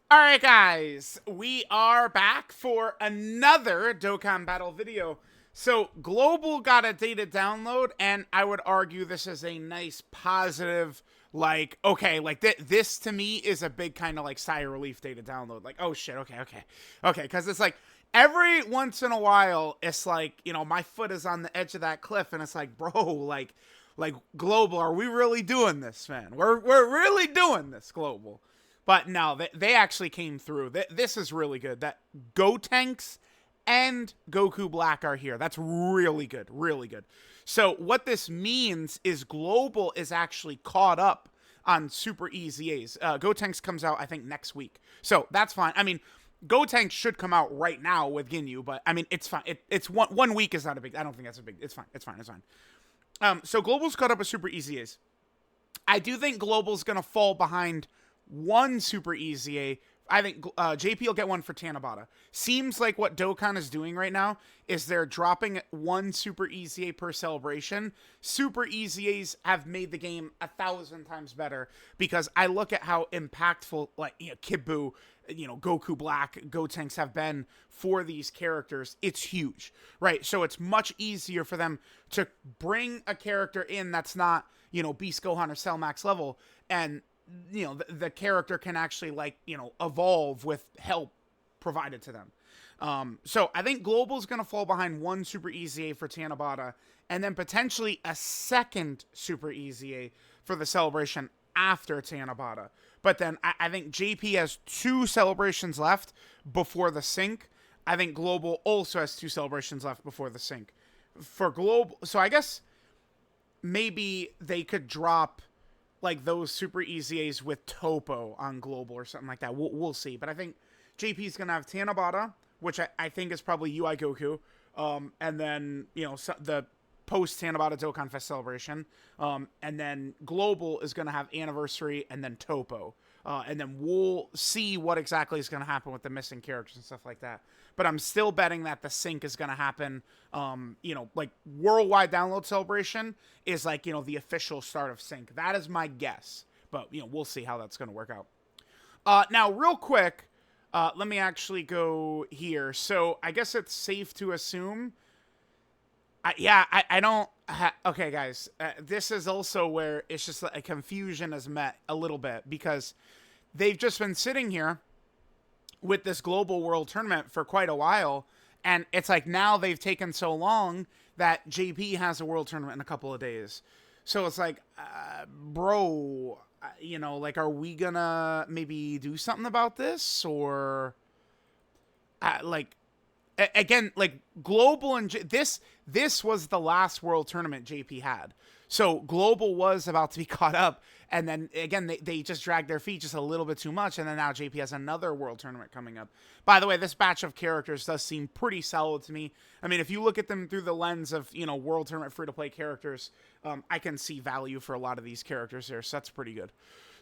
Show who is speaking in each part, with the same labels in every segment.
Speaker 1: All right, guys, we are back for another Dokkan Battle video. So, Global got a data download, and I would argue this is a nice positive, like, okay, like, this to me is a big kind of like sigh of relief data download. Like, oh shit, okay, because it's like, every once in a while, it's like, my foot is on the edge of that cliff, and it's like, bro, like Global, are we really doing this, man? We're really doing this, Global. But no, they actually came through. This is really good. That Gotenks and Goku Black are here. That's really good. Really good. So what this means is Global is actually caught up on Super EZAs. Gotenks comes out, I think, next week. So that's fine. I mean, Gotenks should come out right now with Ginyu, but I mean, it's fine. It's one week is not a big. I don't think that's a big. It's fine. It's fine. It's fine. So Global's caught up with Super EZAs. I do think Global's gonna fall behind one Super EZA. I think JP will get one for Tanabata. Seems like what Dokkan is doing right now is they're dropping one Super EZA per celebration. Super EZAs have made the game 1,000 times better because I look at how impactful, like, Kibu, Goku Black, Gotenks have been for these characters. It's huge, right? So it's much easier for them to bring a character in that's not, Beast Gohan or Cell Max level, and the character can actually, like, evolve with help provided to them. So I think Global's going to fall behind one Super EZA for Tanabata, and then potentially a second Super EZA for the celebration after Tanabata. But then I think JP has two celebrations left before the sync. I think Global also has two celebrations left before the sync. For Global, so I guess maybe they could drop like those Super EZAs with Topo on Global or something like that. We'll see. But I think JP's going to have Tanabata, which I think is probably UI Goku. And then, the post Tanabata Dokkan Fest celebration. And then Global is going to have Anniversary and then Topo. And then we'll see what exactly is going to happen with the missing characters and stuff like that. But I'm still betting that the sync is going to happen. Like worldwide download celebration is like, the official start of sync. That is my guess. But, we'll see how that's going to work out. Now, real quick, let me actually go here. So I guess it's safe to assume. I don't. Okay, guys. This is also where it's just a confusion has met a little bit because they've just been sitting here with this global world tournament for quite a while, and it's like now they've taken so long that JP has a world tournament in a couple of days. So it's like, bro, like, are we gonna maybe do something about this or, like? Again, like Global and this was the last world tournament JP had. So Global was about to be caught up, and then again they just dragged their feet just a little bit too much, and then now JP has another world tournament coming up. By the way, this batch of characters does seem pretty solid to me. I mean, if you look at them through the lens of world tournament free to play characters, I can see value for a lot of these characters here, so that's pretty good.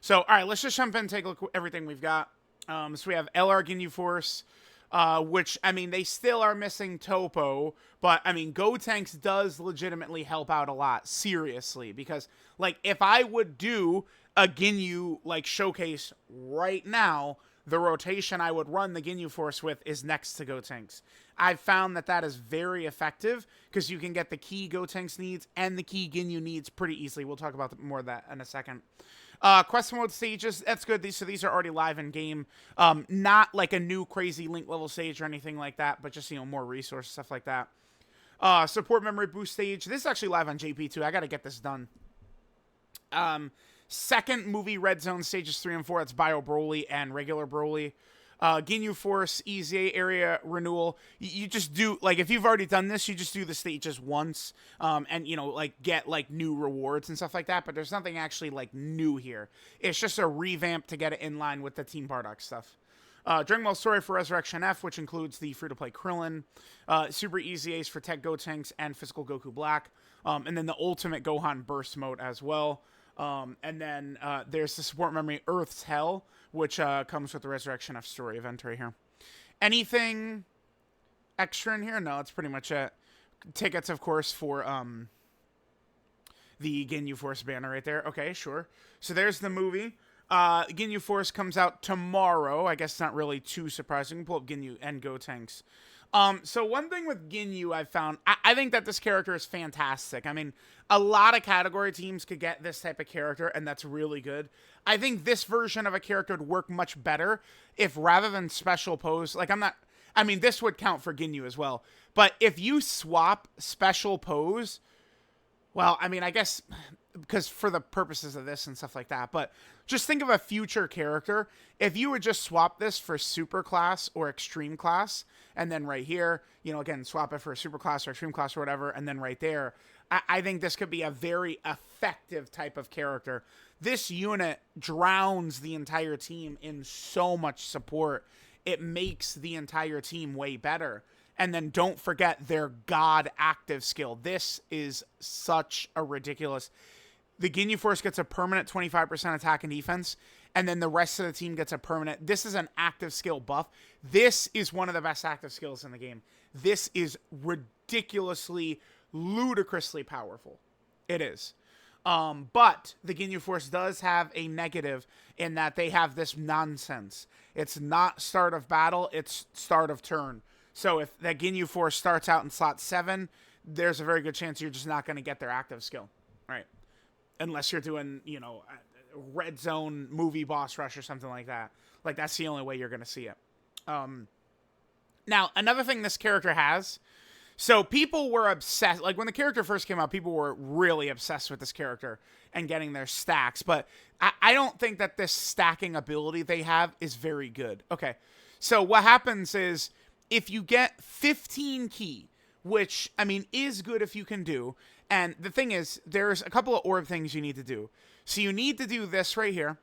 Speaker 1: So all right, let's just jump in and take a look at everything we've got. So we have LR Ginyu Force. Which, I mean, they still are missing Topo, but, I mean, Gotenks does legitimately help out a lot, seriously, because, like, if I would do a Ginyu, like, showcase right now, the rotation I would run the Ginyu Force with is next to Gotenks. I've found that is very effective, because you can get the key Gotenks needs and the key Ginyu needs pretty easily. We'll talk about more of that in a second. Quest mode stages, that's good. These are already live in game. Not like a new crazy link level stage or anything like that, but just, more resources, stuff like that. Support memory boost stage. This is actually live on JP too. I got to get this done. Second movie red zone stages 3 and 4. That's Bio Broly and regular Broly. Ginyu Force EZA area renewal. You just do, like, if you've already done this, you just do the stages once, and like get like new rewards and stuff like that. But there's nothing actually like new here. It's just a revamp to get it in line with the Team Bardock stuff. Dragon Ball Story for Resurrection F, which includes the free-to-play Krillin, Super EZAs for TEQ Gotenks and Physical Goku Black, and then the Ultimate Gohan Burst mode as well. And then there's the support memory Earth's Hell, which comes with the Resurrection F story event right here. Anything extra in here? No, that's pretty much it. Tickets, of course, for the Ginyu Force banner right there. Okay, sure. So there's the movie. Ginyu Force comes out tomorrow. I guess it's not really too surprising. We'll pull up Ginyu and Gotenks. So one thing with Ginyu I found, I think that this character is fantastic. I mean, a lot of category teams could get this type of character, and that's really good. I think this version of a character would work much better if rather than special pose, like this would count for Ginyu as well. But if you swap special pose, well, I mean, I guess because for the purposes of this and stuff like that, but just think of a future character. If you would just swap this for super class or extreme class, and then right here, again, swap it for a super class or extreme class or whatever, and then right there, I think this could be a very effective type of character. This unit drowns the entire team in so much support. It makes the entire team way better. And then don't forget their God active skill. This is such a ridiculous. The Ginyu Force gets a permanent 25% attack and defense, and then the rest of the team gets a permanent. This is an active skill buff. This is one of the best active skills in the game. This is ridiculously, ludicrously powerful. It is. But the Ginyu Force does have a negative in that they have this nonsense. It's not start of battle, it's start of turn. So if that Ginyu Force starts out in slot 7, there's a very good chance you're just not going to get their active skill, right? Unless you're doing, red zone movie boss rush or something like that. Like, that's the only way you're going to see it. Now, another thing this character has, so people were obsessed, like when the character first came out, people were really obsessed with this character and getting their stacks, but I don't think that this stacking ability they have is very good. Okay, so what happens is, if you get 15 ki, which, I mean, is good if you can do, and the thing is, there's a couple of orb things you need to do. So you need to do this right here.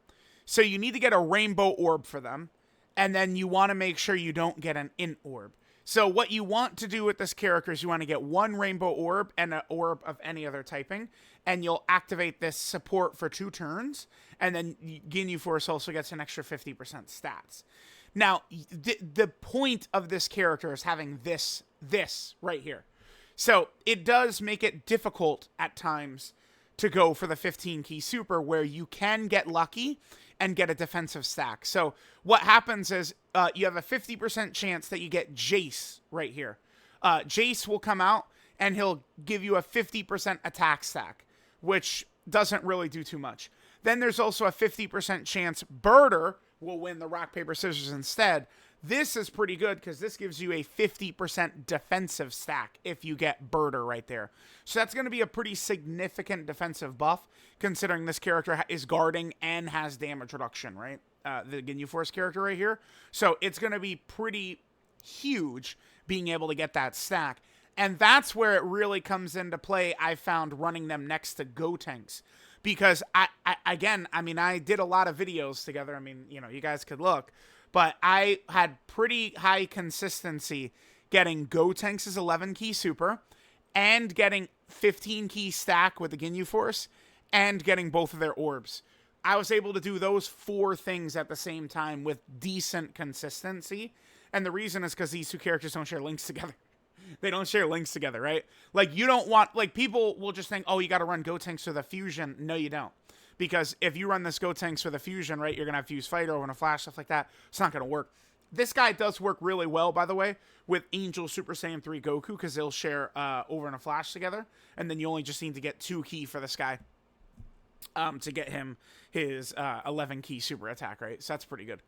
Speaker 1: So you need to get a rainbow orb for them, and then you want to make sure you don't get an int orb. So what you want to do with this character is you want to get one rainbow orb and an orb of any other typing, and you'll activate this support for 2 turns, and then Ginyu Force also gets an extra 50% stats. Now, the point of this character is having this right here. So it does make it difficult at times to go for the 15 ki super where you can get lucky and get a defensive stack. So what happens is you have a 50% chance that you get Jace right here. Jace will come out and he'll give you a 50% attack stack, which doesn't really do too much. Then there's also a 50% chance Birder will win the rock, paper, scissors instead. This is pretty good because this gives you a 50% defensive stack if you get Birder right there. So that's going to be a pretty significant defensive buff considering this character is guarding and has damage reduction, right? The Ginyu Force character right here. So it's going to be pretty huge being able to get that stack. And that's where it really comes into play, I found, running them next to Gotenks. Because, I did a lot of videos together. I mean, you guys could look. But I had pretty high consistency getting Gotenks' 11 ki super and getting 15 ki stack with the Ginyu Force and getting both of their orbs. I was able to do those 4 things at the same time with decent consistency. And the reason is because these 2 characters don't share links together. They don't share links together, right? Like, you don't want, like, people will just think, oh, you got to run Gotenks with a fusion. No, you don't. Because if you run this Gotenks with a fusion, right, you're going to have Fuse Fighter or a Flash, stuff like that. It's not going to work. This guy does work really well, by the way, with Angel Super Saiyan 3 Goku, because they'll share over in a Flash together. And then you only just need to get 2 ki for this guy to get him his 11 ki super attack, right? So that's pretty good.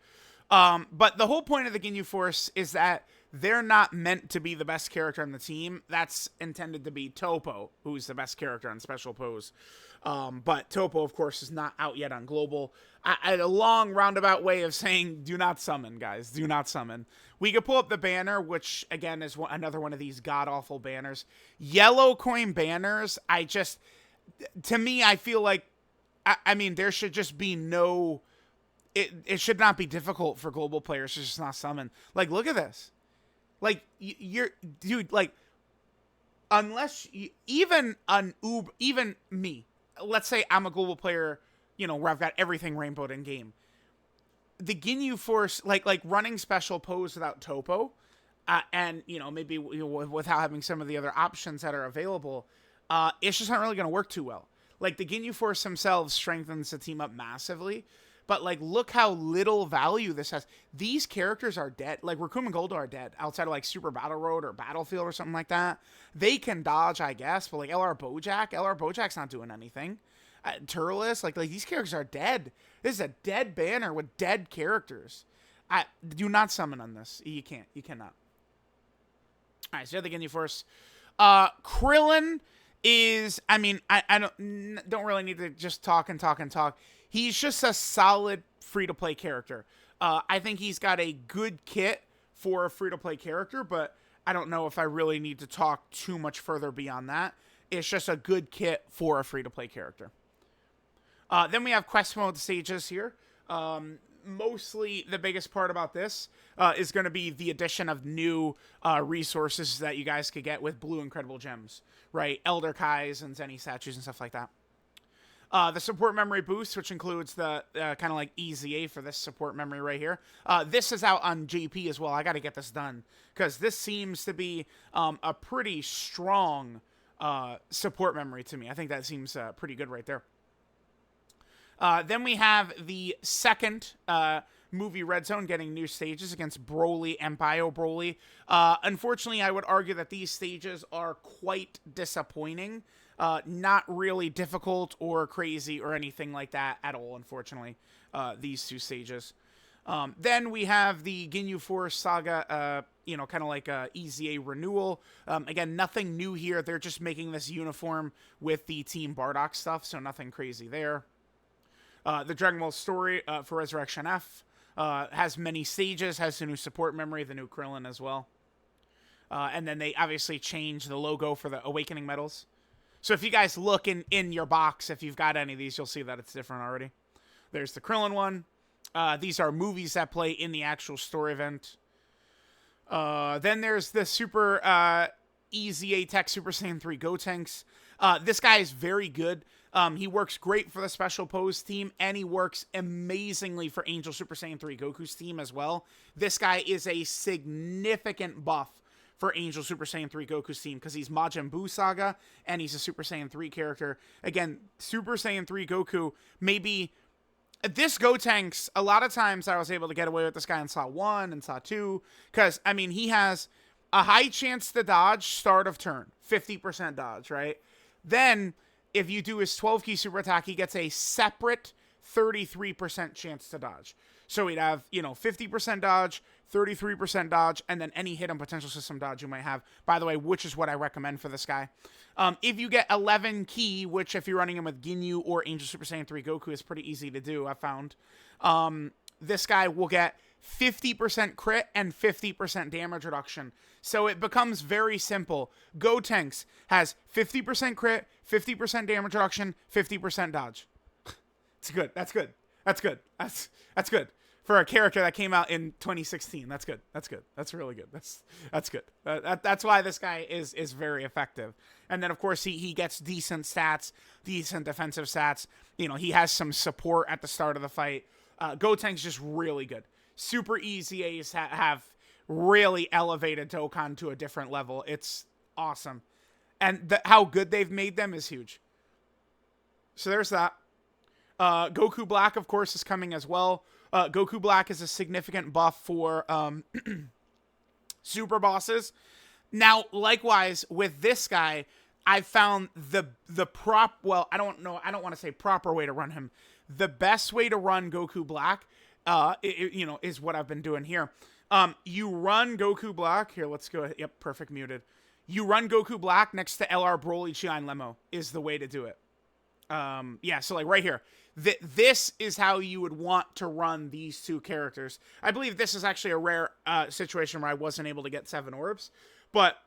Speaker 1: But the whole point of the Ginyu Force is that they're not meant to be the best character on the team. That's intended to be Toppo, who's the best character on Special Pose. But Toppo, of course, is not out yet on Global. I had a long roundabout way of saying, do not summon, guys. Do not summon. We could pull up the banner, which, again, is another one of these god-awful banners. Yellow coin banners, to me, I feel like, there should just be no... It should not be difficult for global players to just not summon. Like, look at this. Like, unless even me, let's say I'm a global player, where I've got everything rainbowed in game. The Ginyu Force, like running special pose without Toppo, and maybe without having some of the other options that are available, it's just not really going to work too well. Like, the Ginyu Force themselves strengthens the team up massively. but like look how little value this has. These characters are dead. Like Raccoon and Goldo are dead outside of like Super Battle Road or Battlefield or something like that. They can dodge, I guess, but like LR Bojack's not doing anything. Turles, like these characters are dead. This is a dead banner with dead characters. I do not summon on this. You can't. You cannot. All right, so the Ginyu Force. Krillin is, I mean, I don't really need to just talk and talk and talk. He's just a solid free-to-play character. I think he's got a good kit for a free-to-play character, but I don't know if I really need to talk too much further beyond that. It's just a good kit for a free-to-play character. Then we have quest mode stages here. Mostly the biggest part about this is going to be the addition of new resources that you guys could get with blue incredible gems, right? Elder Kais and Zenny statues and stuff like that. The support memory boost, which includes the kind of like EZA for this support memory right here. This is out on JP as well. I got to get this done because this seems to be a pretty strong support memory to me. I think that seems pretty good right there. Then we have the second movie Red Zone getting new stages against Broly and Bio Broly. Unfortunately, I would argue that these stages are quite disappointing. Not really difficult or crazy or anything like that at all, unfortunately, these two stages. Then we have the Ginyu Force Saga, kind of like a EZA renewal. Again, nothing new here. They're just making this uniform with the Team Bardock stuff, so nothing crazy there. The Dragon Ball story for Resurrection F has many stages, has the new support memory, the new Krillin as well. And then they obviously changed the logo for the Awakening medals. So if you guys look in your box, if you've got any of these, you'll see that it's different already. There's the Krillin one. These are movies that play in the actual story event. Then there's the Super EZA TEQ Super Saiyan 3 Gotenks. This guy is very good. He works great for the Special Pose team, and he works amazingly for Angel Super Saiyan 3 Goku's team as well. This guy is a significant buff for Angel Super Saiyan 3 Goku's team because he's Majin Buu Saga, and he's a Super Saiyan 3 character. Again, Super Saiyan 3 Goku, maybe... This Gotenks, a lot of times I was able to get away with this guy in Saw 1 and Saw 2, because, I mean, he has a high chance to dodge start of turn, 50% dodge, right? Then... if you do his 12 key super attack, he gets a separate 33% chance to dodge. So he'd have, 50% dodge, 33% dodge, and then any hidden potential system dodge you might have. By the way, which is what I recommend for this guy. If you get 11 key, which if you're running him with Ginyu or Angel Super Saiyan 3 Goku is pretty easy to do, I found. This guy will get 50% crit and 50% damage reduction. So it becomes very simple. Gotenks has 50% crit, 50% damage reduction, 50% dodge. It's good. That's good. That's good. That's good. For a character that came out in 2016. That's good. That's good. That's really good. That's good. That's why this guy is very effective. And then, of course, he gets decent stats, decent defensive stats. He has some support at the start of the fight. Gotenks just really good. Super EZAs have really elevated Dokkan to a different level. It's awesome. And how good they've made them is huge. So there's that. Goku Black, of course, is coming as well. Goku Black is a significant buff for super bosses. Now, likewise, with this guy, I found the I don't want to say proper way to run him. The best way to run Goku Black is what I've been doing here. You run Goku Black. Here, let's go ahead. Yep, perfect muted. You run Goku Black next to LR Broly, Chi, and Lemo is the way to do it. Yeah, so like right here. This is how you would want to run these two characters. I believe this is actually a rare situation where I wasn't able to get 7 orbs. But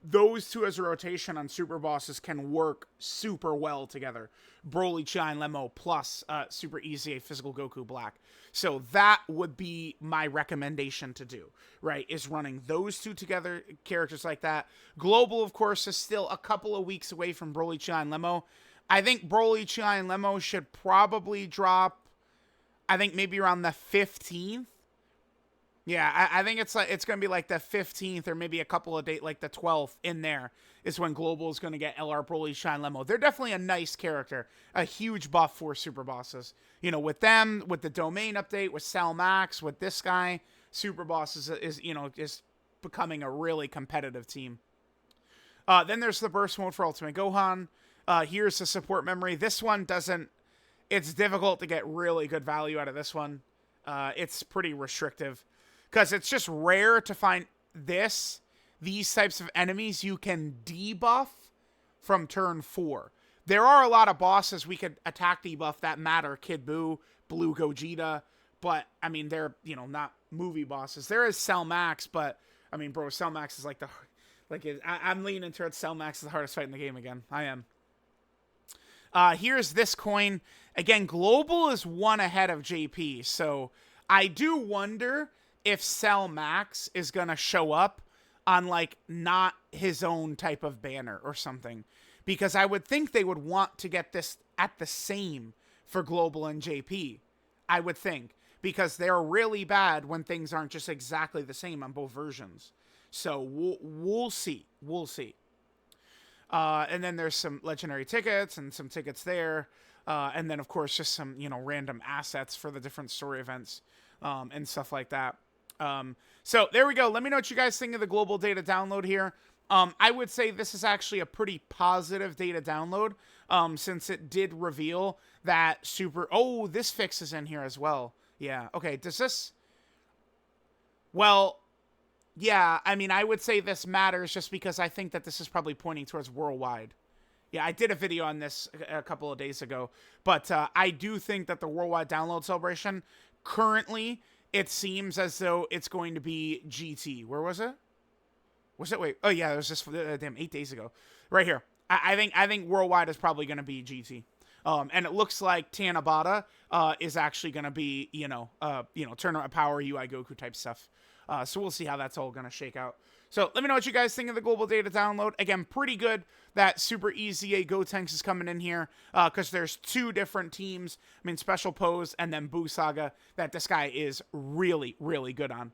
Speaker 1: those two as a rotation on super bosses can work super well together. Broly, Chi, and Lemo plus super easy physical Goku Black. So that would be my recommendation to do, right? Is running those two together, characters like that. Global, of course, is still a couple of weeks away from Broly, Chi, and Lemo. I think Broly, Chi, and Lemo should probably drop, I think maybe around the 15th. Yeah, I think it's gonna be like the 15th or maybe a couple of days, like the 12th in there is when Global is gonna get LR Broly, Shine Lemo. They're definitely a nice character, a huge buff for Super Bosses. You know, with them, with the domain update, with Cell Max, with this guy, Super Boss is becoming a really competitive team. Then there's the burst mode for Ultimate Gohan. Here's the support memory. This one doesn't. It's difficult to get really good value out of this one. It's pretty restrictive because it's just rare to find these types of enemies you can debuff from turn 4. There are a lot of bosses we could attack debuff that matter. Kid Buu, Blue Gogeta, but I mean they're not movie bosses. There is Cell Max, but I mean, bro, Cell Max is I'm leaning towards Cell Max is the hardest fight in the game again. I am. Here's this coin. Again, Global is one ahead of JP, so I do wonder if Cell Max is going to show up on, like, not his own type of banner or something. Because I would think they would want to get this at the same for Global and JP. I would think. Because they're really bad when things aren't just exactly the same on both versions. So we'll see. We'll see. And then there's some legendary tickets and some tickets there. And then, of course, just some, random assets for the different story events and stuff like that. So there we go. Let me know what you guys think of the global data download here. I would say this is actually a pretty positive data download since it did reveal that Oh, this fix is in here as well. Yeah. Okay. Does this... Well... Yeah, I mean, I would say this matters just because I think that this is probably pointing towards worldwide. Yeah, I did a video on this a couple of days ago, but I do think that the worldwide download celebration, currently, it seems as though it's going to be GT. Where was it? Was it? Wait. Oh, yeah, it was just 8 days ago. Right here. I think worldwide is probably going to be GT. And it looks like Tanabata is actually going to be, tournament power, UI Goku type stuff. So we'll see how that's all going to shake out. So let me know what you guys think of the global data download. Again, pretty good that Super EZA Gotenks is coming in here because there's 2 different teams. I mean, Special Pose and then Buu Saga that this guy is really, really good on.